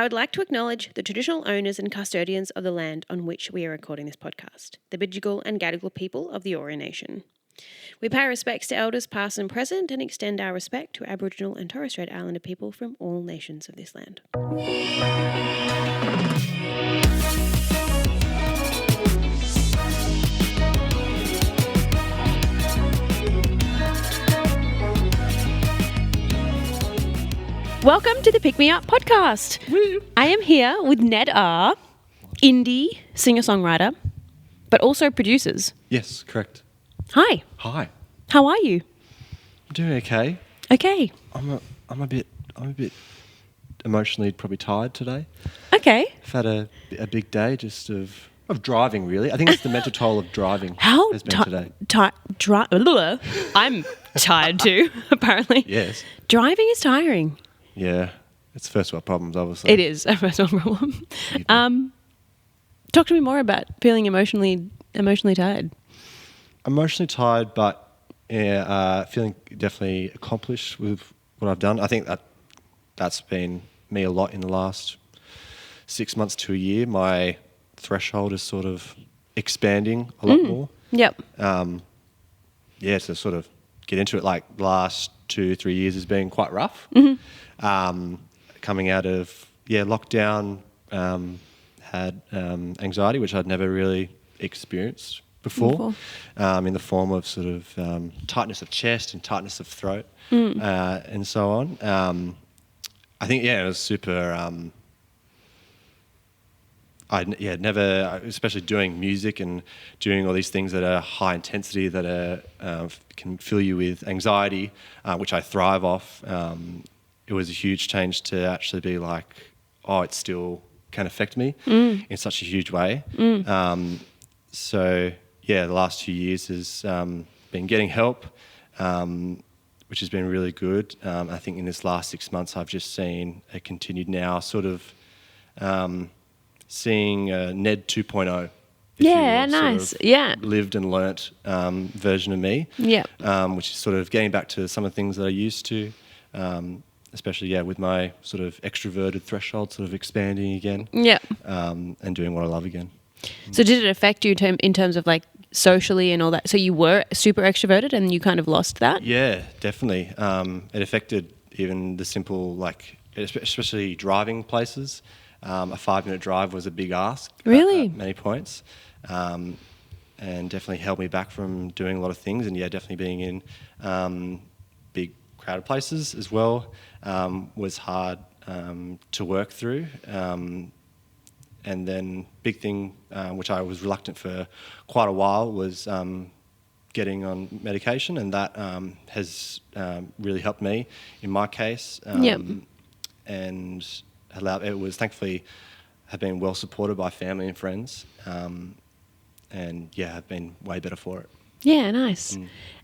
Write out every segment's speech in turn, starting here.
I would like to acknowledge the traditional owners and custodians of the land on which we are recording this podcast, the Bidjigal and Gadigal people of the Eora Nation. We pay respects to elders past and present and extend our respect to Aboriginal and Torres Strait Islander people from all nations of this land. Welcome to the Pick Me Up podcast. Woo. I am here with NEDR, indie singer-songwriter, but also producers. Yes, correct. Hi. Hi. How are you? I'm doing okay. Okay. I'm a bit emotionally probably tired today. Okay. I've had a big day just of driving, really. I think it's the mental toll of driving How has been today. I'm tired too, apparently. Yes. Driving is tiring. Yeah. It's first world problems, obviously. It is a personal problem. Talk to me more about feeling emotionally tired. Emotionally tired, but feeling definitely accomplished with what I've done. I think that's been me a lot in the last 6 months to a year. My threshold is sort of expanding a lot more. Yep. To sort of get into it, like the last 2-3 years has been quite rough. Coming out of lockdown, had anxiety, which I'd never really experienced before. In the form of sort of tightness of chest and tightness of throat and so on. I think, it was super... never, especially doing music and doing all these things that are high intensity, that are can fill you with anxiety, which I thrive off. It was a huge change to actually be like, it still can affect me in such a huge way. The last 2 years has been getting help, which has been really good. I think in this last 6 months, I've just seen a continued now sort of seeing NED 2.0. Yeah, nice. Yeah. Lived and learnt version of me. Yeah. Which is sort of getting back to some of the things that I used to, especially with my sort of extroverted threshold sort of expanding again. Yeah. And doing what I love again. So did it affect you in terms of like socially and all that? So you were super extroverted and you kind of lost that? Yeah, definitely. It affected even the simple, like, especially driving places. A 5-minute drive was a big ask. Really? At many points. And definitely held me back from doing a lot of things. And definitely being in big crowded places as well was hard to work through. And then big thing, which I was reluctant for quite a while, was getting on medication, and that has really helped me in my case. And it was thankfully have been well supported by family and friends, and have been way better for it. Yeah, nice.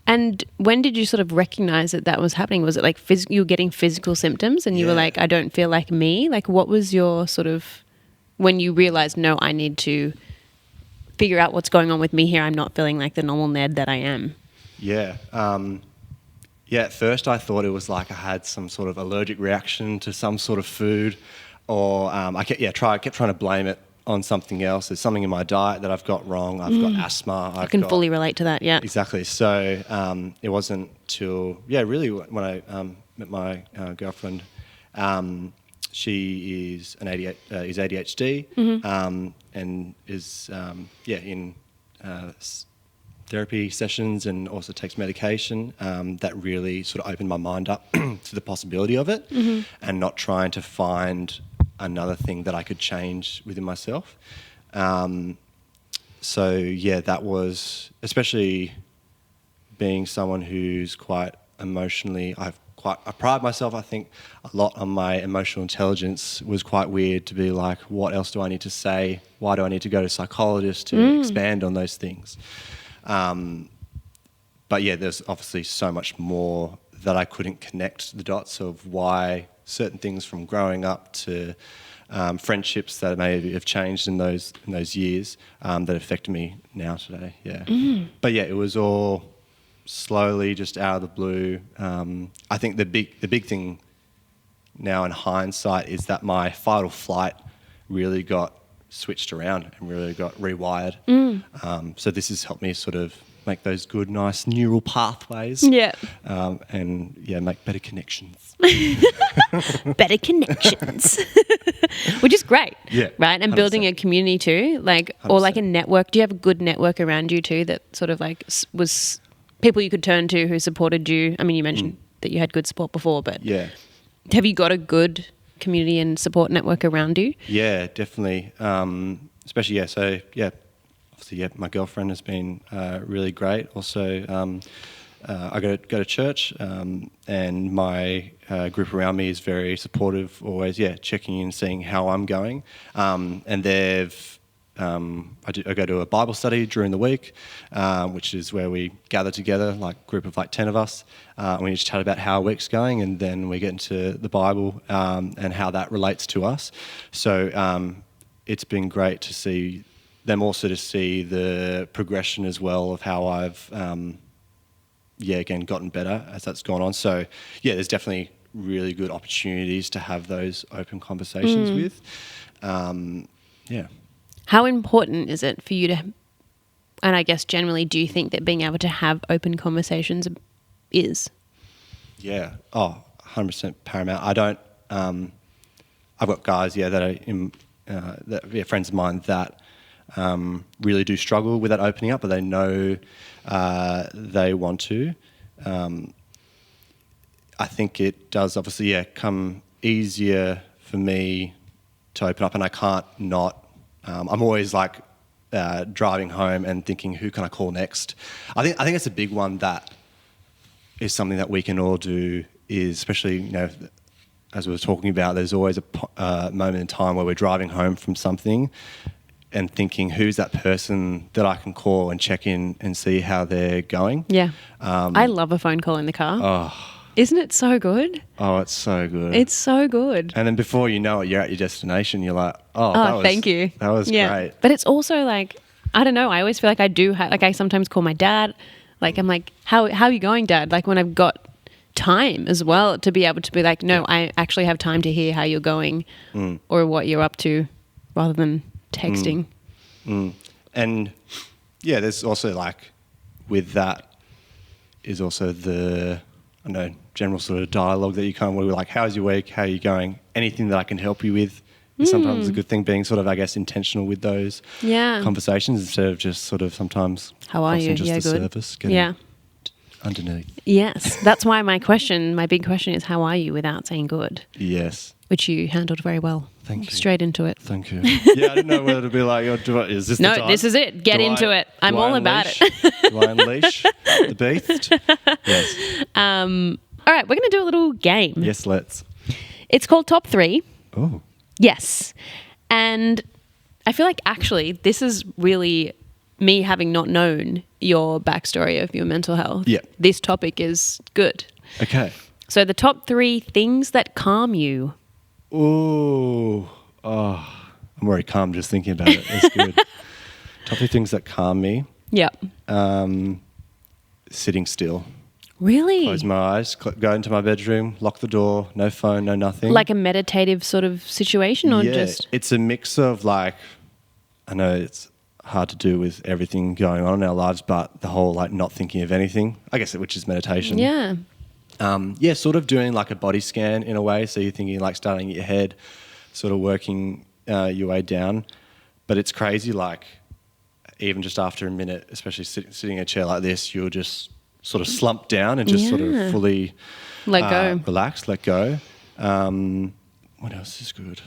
And when did you sort of recognize that was happening? Was it like you were getting physical symptoms and you were like, I don't feel like me? Like, what was your sort of, when you realized, no, I need to figure out what's going on with me here. I'm not feeling like the normal Ned that I am. Yeah. At first I thought it was like I had some sort of allergic reaction to some sort of food, or I kept trying to blame it on something else. There's something in my diet that I've got wrong. I've got asthma. I can fully relate to that, yeah. Exactly. So it wasn't till, really when I met my girlfriend, she is is ADHD and is in therapy sessions and also takes medication. That really sort of opened my mind up to the possibility of it, and not trying to find another thing that I could change within myself. That was, especially being someone who's quite emotionally, I pride myself, I think, a lot on my emotional intelligence. Was quite weird to be like, what else do I need to say? Why do I need to go to a psychologist to expand on those things? There's obviously so much more that I couldn't connect the dots of why certain things from growing up to friendships that may have changed in those years that affect me now today. But it was all slowly, just out of the blue. I think the big thing now in hindsight is that my fight or flight really got switched around and really got rewired. So this has helped me sort of make those good, nice neural pathways. Yeah. And make better connections. Better connections. Which is great. Yeah. Right? And 100%. building a community too, like, or like a network. Do you have a good network around you too that sort of like was people you could turn to who supported you? I mean, you mentioned that you had good support before, but Yeah. have you got a good community and support network around you? Yeah, definitely. Especially, obviously, my girlfriend has been really great. Also, I go to church, and my group around me is very supportive. Always, checking in, seeing how I'm going. And they've, I go to a Bible study during the week, which is where we gather together, like a group of like 10 of us, and we just chat about how our week's going, and then we get into the Bible and how that relates to us. So it's been great to see them, also to see the progression as well of how I've, again, gotten better as that's gone on. So, there's definitely really good opportunities to have those open conversations with. How important is it for you to, and I guess generally, do you think that being able to have open conversations is? Yeah. 100% paramount. I don't, I've got guys, that are friends of mine that really do struggle with that opening up, but they know they want to. I think it does obviously, come easier for me to open up, and I can't not. I'm always like driving home and thinking, who can I call next? I think it's a big one that is something that we can all do. Is especially as we were talking about, there's always a moment in time where we're driving home from something and thinking, who's that person that I can call and check in and see how they're going? Yeah. I love a phone call in the car. Oh. Isn't it so good? Oh, it's so good. It's so good. And then before you know it, you're at your destination. You're like, thank you. That was great. But it's also like, I don't know. I always feel like I do like I sometimes call my dad. Like I'm like, how are you going, Dad? Like when I've got time as well to be able to be like, no, I actually have time to hear how you're going or what you're up to, rather than texting. And there's also like with that is also the general sort of dialogue that you kind of like, how's your week? How are you going? Anything that I can help you with is sometimes a good thing, being sort of, I guess, intentional with those conversations instead of just sort of sometimes how are you? Just the surface getting underneath. Yes. That's why my big question is, how are you, without saying good? Yes. Which you handled very well. Thank you. Straight into it. Thank you. I didn't know whether to be like, is this the time? No, this is it. Get into it. I'm all about it. Do I unleash the beast? Yes. All right, we're going to do a little game. Yes, let's. It's called Top 3. Oh. Yes. And I feel like actually this is really me having not known your backstory of your mental health. Yeah. This topic is good. Okay. So the top 3 things that calm you. Ooh. Oh, I'm already calm just thinking about it. That's good. Top 3 things that calm me. Yep. Sitting still. Really? Close my eyes, go into my bedroom, lock the door, no phone, no nothing. Like a meditative sort of situation, or just? It's a mix of like, I know it's hard to do with everything going on in our lives, but the whole like not thinking of anything, I guess, which is meditation. Yeah. Sort of doing like a body scan in a way. So you're thinking like starting at your head, sort of working your way down. But it's crazy, like even just after a minute, especially sitting in a chair like this, you'll just sort of slump down and just sort of fully let go, relax, let go. What else is good?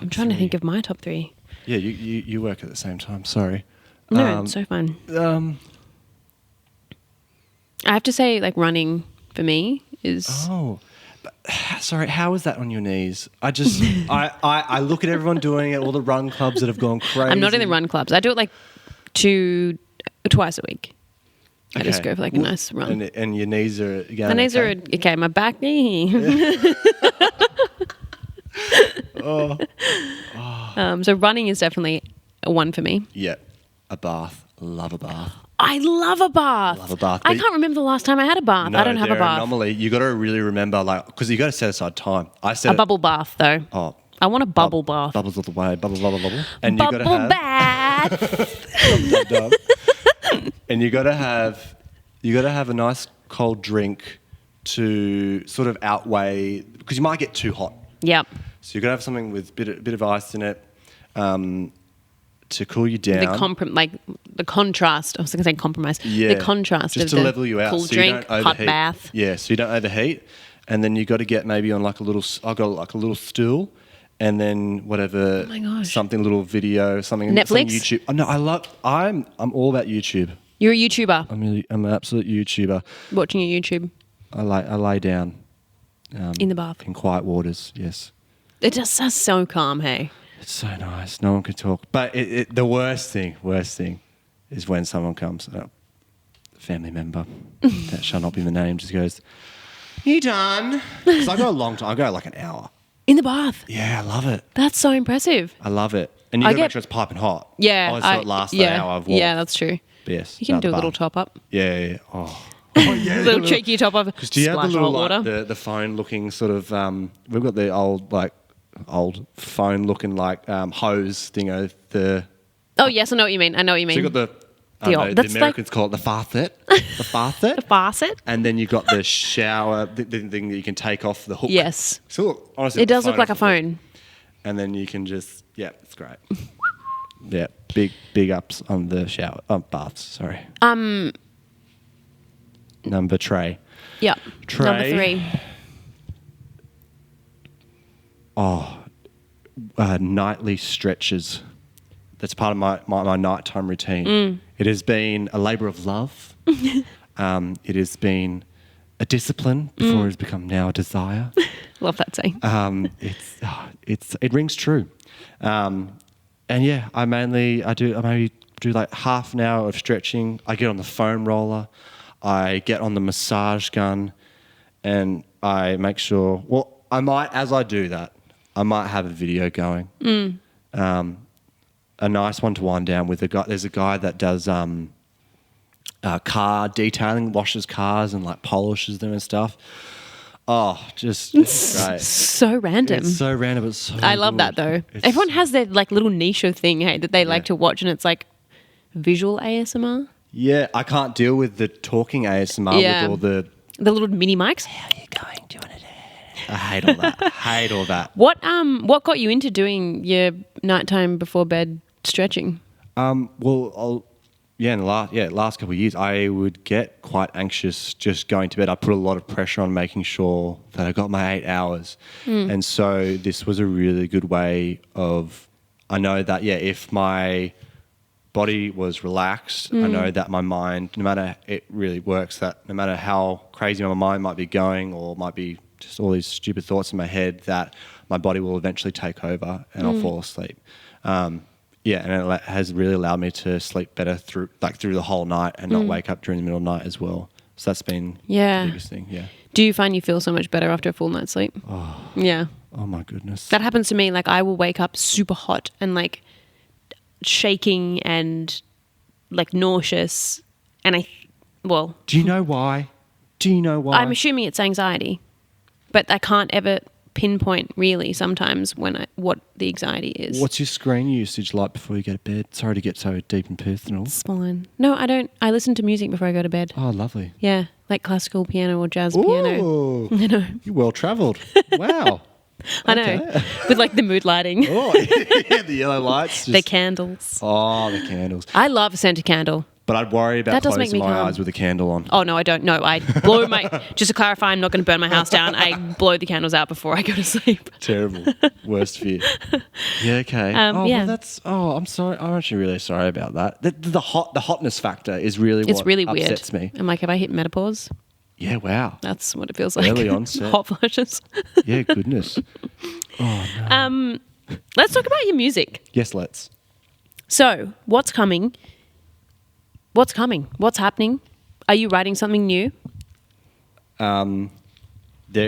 I'm trying to think of my top 3. Yeah, you work at the same time. Sorry. No, it's so fun. I have to say, like running for me is. Oh, but, sorry. How is that on your knees? I just I look at everyone doing it. All the run clubs that have gone crazy. I'm not in the run clubs. I do it like twice a week. I just go for like a nice run. And your knees are going. My knees are okay. My back knee. Oh. So running is definitely a one for me. Yeah, a bath. Love a bath. I love a bath. Love a bath. I can't remember the last time I had a bath. No, I don't have a they're bath. Anomaly. You got to really remember, like, because you got to set aside time. I set A bubble bath, though. Oh, I want a bubble bath. bubbles all the way, bubble, bubble, bubble, and Bubble you got to have bath. and you got to have a nice cold drink to sort of outweigh, because you might get too hot. Yep. So you got to have something with a bit of ice in it to cool you down. The contrast. I was going to say compromise. Yeah, The contrast just of to the level you out, cool so you drink, don't hot overheat. bath. Yeah, so you don't overheat, and then you got to get maybe on like a little. I've got like a little stool, and then whatever. Oh my gosh. Something little video, something Netflix? Something YouTube. Oh, no, I'm all about YouTube. You're a YouTuber. I'm an absolute YouTuber. Watching your YouTube I lay down in the bath. in quiet waters. Yes. It just sounds so calm, hey? It's so nice. No one can talk. But the worst thing is when someone comes, a family member, that shall not be the name, just goes, "You done?" Because I go a long time. I go like an hour. In the bath. Yeah, I love it. That's so impressive. I love it. And you got to make sure it's piping hot. Yeah. Oh, so it lasts the hour of walk. Yeah, that's true. But yes. You can do a the little bath. top up. Yeah. Oh. Oh, yeah. Little cheeky top up. Because do you have the Splash little, hot like, water. the phone-looking sort of, we've got the old phone-looking like hose thing. Oh, yes, I know what you mean. So you got the old- the that's Americans call it the faucet. The faucet. The faucet? And then you've got the shower, the thing that you can take off the hook. Yes. So look, honestly, It does look like a off the hook. phone. And then you can just, yeah, it's great. Yeah, big ups on the shower, baths. Sorry. Number tray. Yep. Tray. Number 3. Nightly stretches. That's part of my nighttime routine. It has been a labour of love. It has been a discipline before it has become now a desire. Love that saying. It rings true. And yeah, I maybe do like half an hour of stretching. I get on the foam roller. I get on the massage gun, and I make sure. Well, as I do that, I might have a video going. A nice one to wind down with. There's a guy that does car detailing, washes cars and like polishes them and stuff. Oh, just it's great. So random. It's so random, but so I love good. that though. It's- Everyone has their like little niche of thing, hey, that they like to watch, and it's like visual ASMR. Yeah, I can't deal with the talking ASMR Yeah. with all the. The little mini mics. How are you going? Doing it? I hate all that. Hate all that. What got you into doing your nighttime before bed stretching? In the last couple of years, I would get quite anxious just going to bed. I put a lot of pressure on making sure that I got my 8 hours. And so this was a really good way of, I know that, if my body was relaxed, I know that my mind, it really works, that no matter how crazy my mind might be going or might be just all these stupid thoughts in my head, that my body will eventually take over and I'll fall asleep. And it has really allowed me to sleep better through the whole night and not wake up during the middle of the night as well. So that's been the biggest thing, yeah. Do you find you feel so much better after a full night's sleep? Oh. Yeah. Oh my goodness. That happens to me. Like I will wake up super hot and like shaking and like nauseous. And Do you know why? I'm assuming it's anxiety, but I can't ever pinpoint really sometimes what the anxiety is. What's your screen usage like before you go to bed? Sorry to get so deep and personal. It's fine. No, I don't. I listen to music before I go to bed. Oh, lovely. Yeah, like classical piano or jazz piano. Ooh, I know. you're well travelled. Wow. I know. With like the mood lighting, Oh, yeah, the yellow lights. the candles. Oh, the candles. I love a scented candle. But I'd worry about That does make closing me my calm. eyes with a candle on. Oh, no, I don't. No, I blow just to clarify, I'm not going to burn my house down. I blow the candles out before I go to sleep. Terrible. Worst fear. Yeah, okay. yeah. Well, I'm sorry. I'm actually really sorry about that. The hotness factor is really It's what really weird. upsets me. I'm like, have I hit menopause? Yeah, wow. That's what it feels like. Early onset. Hot flushes. Yeah, goodness. Oh, no. Let's talk about your music. Yes, let's. So, what's coming? What's coming? What's happening? Are you writing something new? There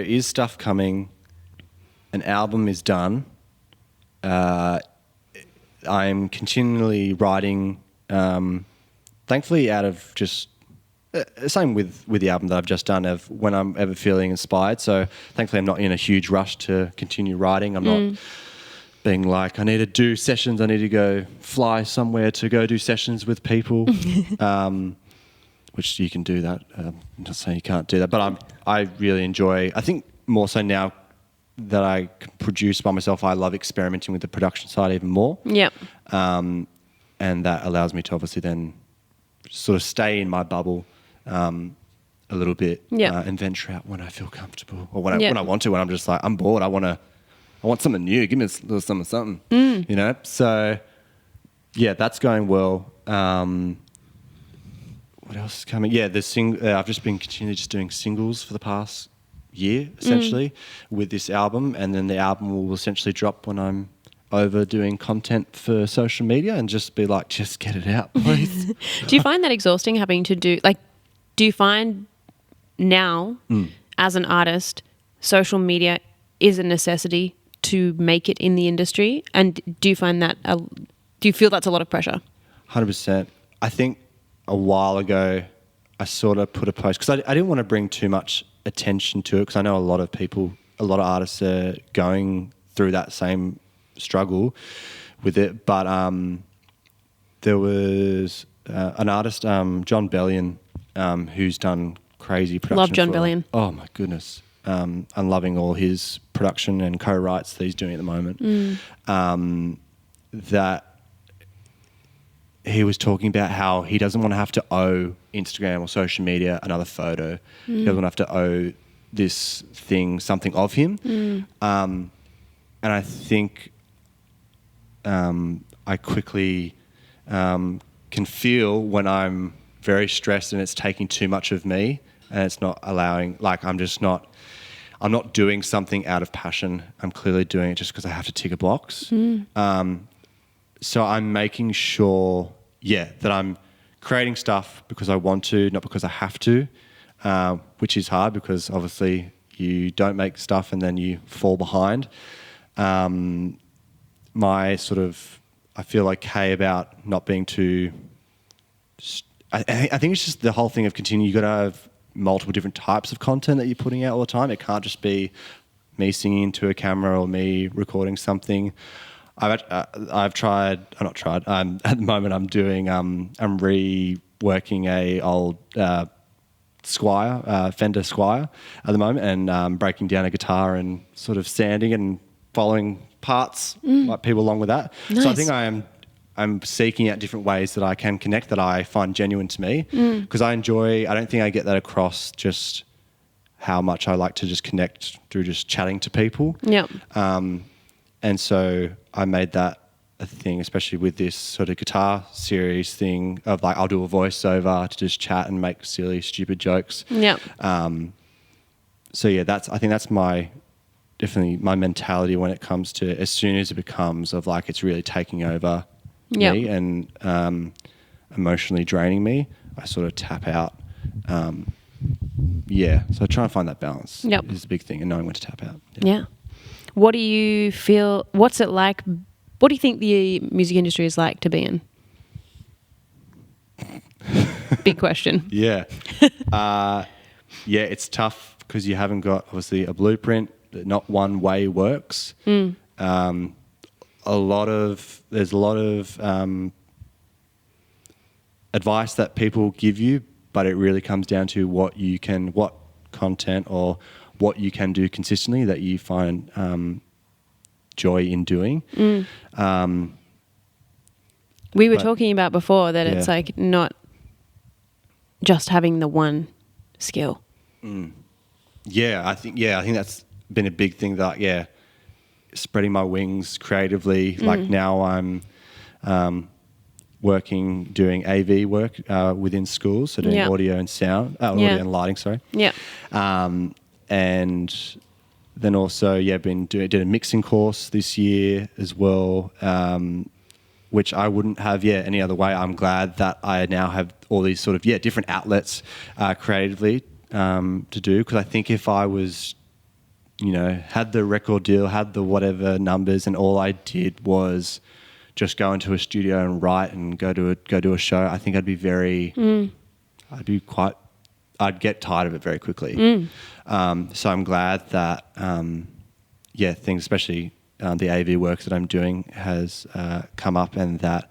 is stuff coming. An album is done. I'm continually writing thankfully out of just same with the album that I've just done, of when I'm ever feeling inspired. So thankfully I'm not in a huge rush to continue writing. I'm not being like, I need to do sessions, I need to go fly somewhere to go do sessions with people, which you can do that. I'm not saying you can't do that, but I really enjoy, I think more so now that I can produce by myself, I love experimenting with the production side even more. Yep. And that allows me to obviously then sort of stay in my bubble a little bit and venture out when I feel comfortable, or when I want to, when I'm just like, I'm bored, I want something new, give me a little something, you know? So yeah, that's going well. What else is coming? Yeah, I've just been continually just doing singles for the past year, essentially, with this album, and then the album will essentially drop when I'm over doing content for social media, and just be like, just get it out, please. Do you find that exhausting having to do you find now as an artist, social media is a necessity to make it in the industry? And do you find that, do you feel that's a lot of pressure? 100%. I think a while ago I sort of put a post, because I didn't want to bring too much attention to it, because I know a lot of artists are going through that same struggle with it. But there was an artist, John Bellion, who's done crazy production. Love John Bellion. Oh my goodness. I'm loving all his production and co-writes that he's doing at the moment. That he was talking about how he doesn't want to have to owe Instagram or social media another photo. He doesn't want to have to owe this thing something of him. And I think I quickly can feel when I'm very stressed and it's taking too much of me, and it's not allowing, like, I'm not doing something out of passion. I'm clearly doing it just because I have to tick a box. So I'm making sure, that I'm creating stuff because I want to, not because I have to, which is hard because obviously you don't make stuff and then you fall behind. I feel okay about not being too... I think it's just the whole thing of continue. You got to have multiple different types of content that you're putting out all the time. It can't just be me singing into a camera or me recording something. I've tried. I'm not tried. At the moment, I'm doing. I'm reworking a old Squier, Fender Squier at the moment, and breaking down a guitar and sort of sanding and following parts like people along with that. Nice. So I think I'm seeking out different ways that I can connect that I find genuine to me, because I don't think I get that across just how much I like to just connect through just chatting to people. Yeah. And so I made that a thing, especially with this sort of guitar series thing of like, I'll do a voiceover to just chat and make silly, stupid jokes. Yeah. So yeah, I think that's definitely my mentality when it comes to, as soon as it becomes of like, it's really taking over me and emotionally draining me, I sort of tap out. So I try and find that balance is the big thing, and knowing when to tap out. Yeah. What do you feel, what's it like, what do you think the music industry is like to be in? Big question. Yeah. It's tough because you haven't got obviously a blueprint, not one way works. There's a lot of advice that people give you, but it really comes down to what content or what you can do consistently that you find joy in doing. We were talking about before that it's like not just having the one skill. I think that's been a big thing, that spreading my wings creatively. Like now I'm doing AV work within schools, so doing audio and sound, audio and lighting, sorry. Yeah. And then also, did a mixing course this year as well, which I wouldn't have any other way. I'm glad that I now have all these sort of different outlets creatively to do, because I think if I was, had the record deal, had the whatever numbers, and all I did was just go into a studio and write and go do a show, I think I'd be very, I'd get tired of it very quickly. So I'm glad that, things, especially the AV work that I'm doing has come up, and that,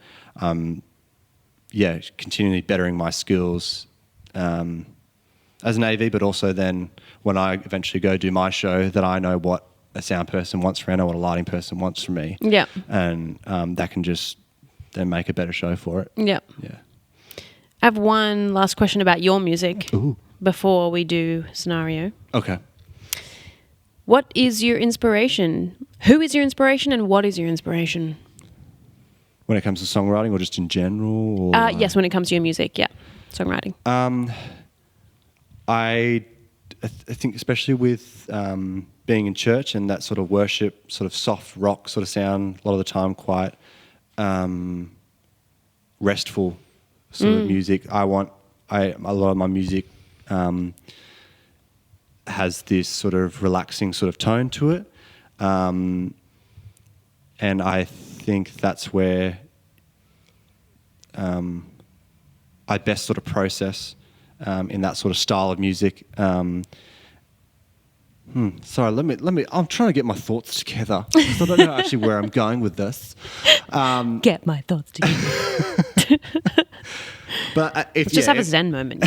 continually bettering my skills as an AV, but also then when I eventually go do my show, that I know what a sound person wants from me, I know what a lighting person wants from me. Yeah. And that can just then make a better show for it. Yeah. Yeah. I have one last question about your music. Ooh. Before we do scenario. Okay. What is your inspiration? Who is your inspiration and what is your inspiration? When it comes to songwriting or just in general? Or Yes, when it comes to your music, yeah. Songwriting. I think especially with being in church and that sort of worship, sort of soft rock sort of sound, a lot of the time quite restful sort of music. A lot of my music has this sort of relaxing sort of tone to it. And I think that's where I best sort of process in that sort of style of music. Sorry, let me. I'm trying to get my thoughts together. I don't know actually where I'm going with this. Get my thoughts together. But Let's just have a Zen moment.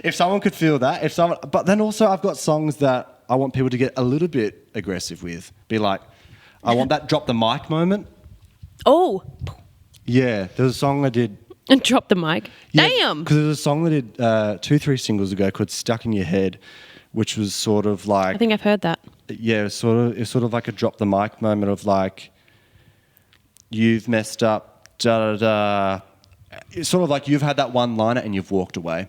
If someone could feel that, but then also I've got songs that I want people to get a little bit aggressive with. Be like, I want that drop the mic moment. Oh. Yeah, there was a song I did. And drop the mic. Yeah, Damn. because there was a song I did 2-3 singles ago called "Stuck in Your Head," which was sort of like. I think I've heard that. Yeah, it's sort of like a drop the mic moment of like, you've messed up, da da da. It's sort of like you've had that one liner and you've walked away,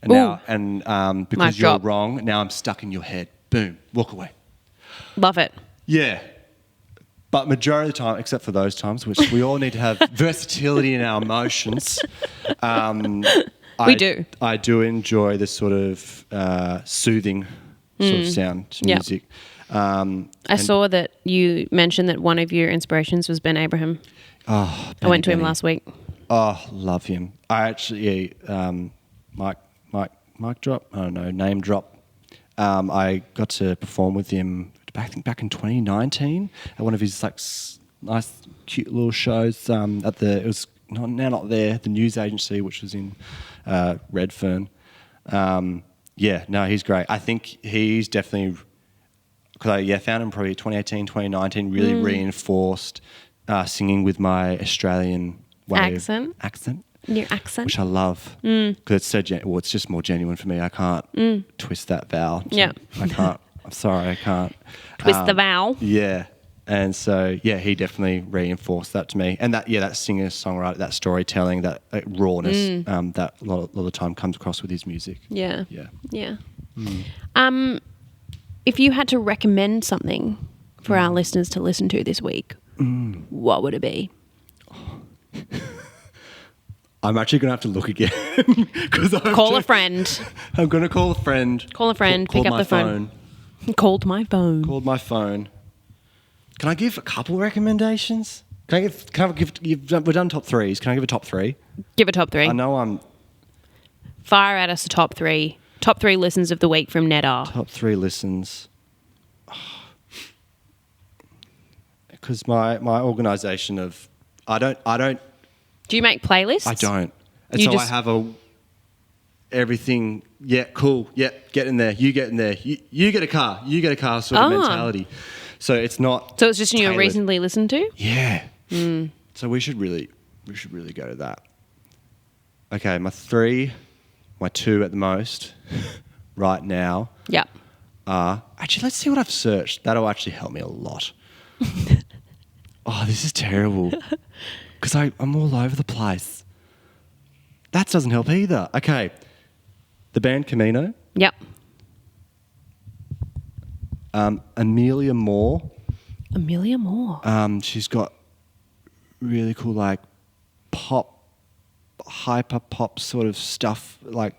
and because Mic you're drop. wrong, now I'm stuck in your head. Boom, walk away. Love it. Yeah. But majority of the time, except for those times, which we all need to have versatility in our emotions. We do. I do enjoy this sort of soothing sort of sound to music. I saw that you mentioned that one of your inspirations was Ben Abraham. Oh, I went to him Benny. last week. Oh, love him. I actually, mic drop. I don't know, name drop. I got to perform with him. I think back in 2019 at one of his like nice, cute little shows. It was not there, the news agency, which was in Redfern. He's great. I think he's definitely, because I found him probably 2018, 2019. Really reinforced singing with my Australian way Accent. Your accent. which I love because it's so it's just more genuine for me. I can't twist that vowel. Yeah. I can't. I'm sorry, I can't. Twist the vowel. Yeah. And so, he definitely reinforced that to me. And that singer-songwriter, that storytelling, that rawness, that a lot of the time comes across with his music. Yeah. Yeah. Yeah. If you had to recommend something for our listeners to listen to this week, what would it be? I'm actually going to have to look again. Call a friend. I'm going to call a friend. Call a friend. Pick Called up my the phone. Called my phone. Called my phone. Can I give a couple recommendations? We've done top threes. Can I give a top three? Give a top three. I know I'm... Fire at us a top three. Top three listens of the week from NEDR. Top three listens. Because my organisation of... I don't... Do you make playlists? I don't. And You so I just- have everything, cool, get in there, you get in there, you get a car sort of mentality. So it's not... So it's just you tailored. recently listened to? Yeah. So we should really go to that. Okay, my two at the most right now Yeah. are... Actually, let's see what I've searched. That'll actually help me a lot. Oh, this is terrible. Because I'm all over the place. That doesn't help either. Okay. The band Camino. Yep. Amelia Moore. Amelia Moore. She's got really cool like pop, hyper pop sort of stuff, like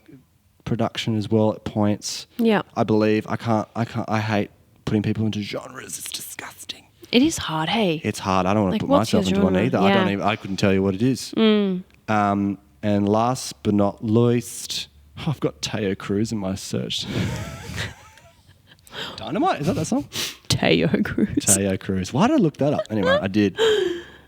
production as well at points. Yeah. I believe. I hate putting people into genres. It's disgusting. It is hard, hey? It's hard. I don't want to Like, put what's myself your into one genre? either. Yeah. I couldn't tell you what it is. And last but not least, I've got Teo Cruz in my search. Dynamite? Is that song? Teo Cruz. Teo Cruz. Why did I look that up? Anyway, I did.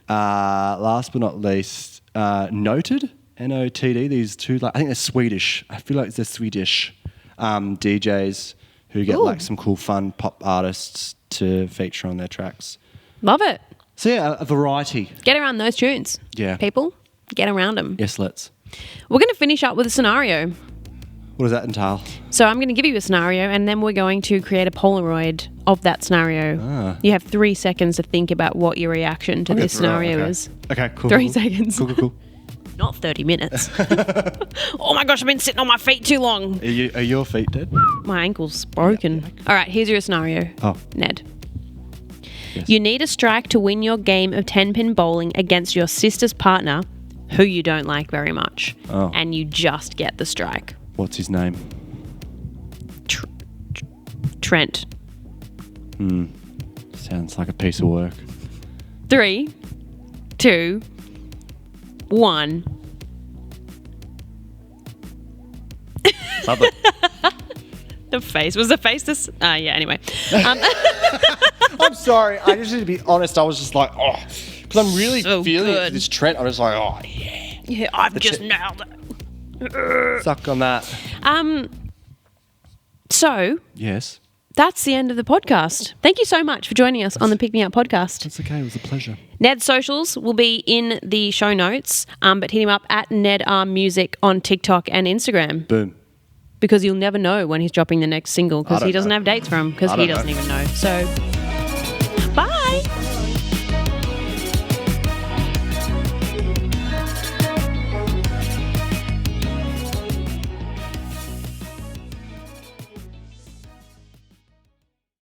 Last but not least, Noted, Notd. These two, I think they're Swedish. I feel like they're Swedish DJs who get like some cool, fun pop artists to feature on their tracks. Love it. So yeah, a variety. Get around those tunes. Yeah. People, get around them. Yes, let's. We're going to finish up with a scenario. What does that entail? So I'm going to give you a scenario and then we're going to create a Polaroid of that scenario. You have 3 seconds to think about what your reaction to this scenario is. Okay, cool. 3 seconds. Cool. Not 30 minutes. Oh my gosh, I've been sitting on my feet too long. Are your feet dead? My ankle's broken. All right, here's your scenario, Ned. Yes. You need a strike to win your game of 10-pin bowling against your sister's partner, who you don't like very much. And you just get the strike. What's his name? Trent. Sounds like a piece of work. 3, 2, 1. Love it. The face. Was the face this? Yeah, anyway. I'm sorry. I just need to be honest. I was just like, because I'm really So feeling good. this Trent. I'm just like, yeah. Yeah, I've just nailed it. Suck on that. So Yes. that's the end of the podcast. Thank you so much for joining us on the Pick Me Up podcast. It's okay. It was a pleasure. Ned's socials will be in the show notes, but hit him up at NEDR Music on TikTok and Instagram. Boom. Because you'll never know when he's dropping the next single because I he don't doesn't know. have dates for him because I he don't doesn't know. even know. So, bye.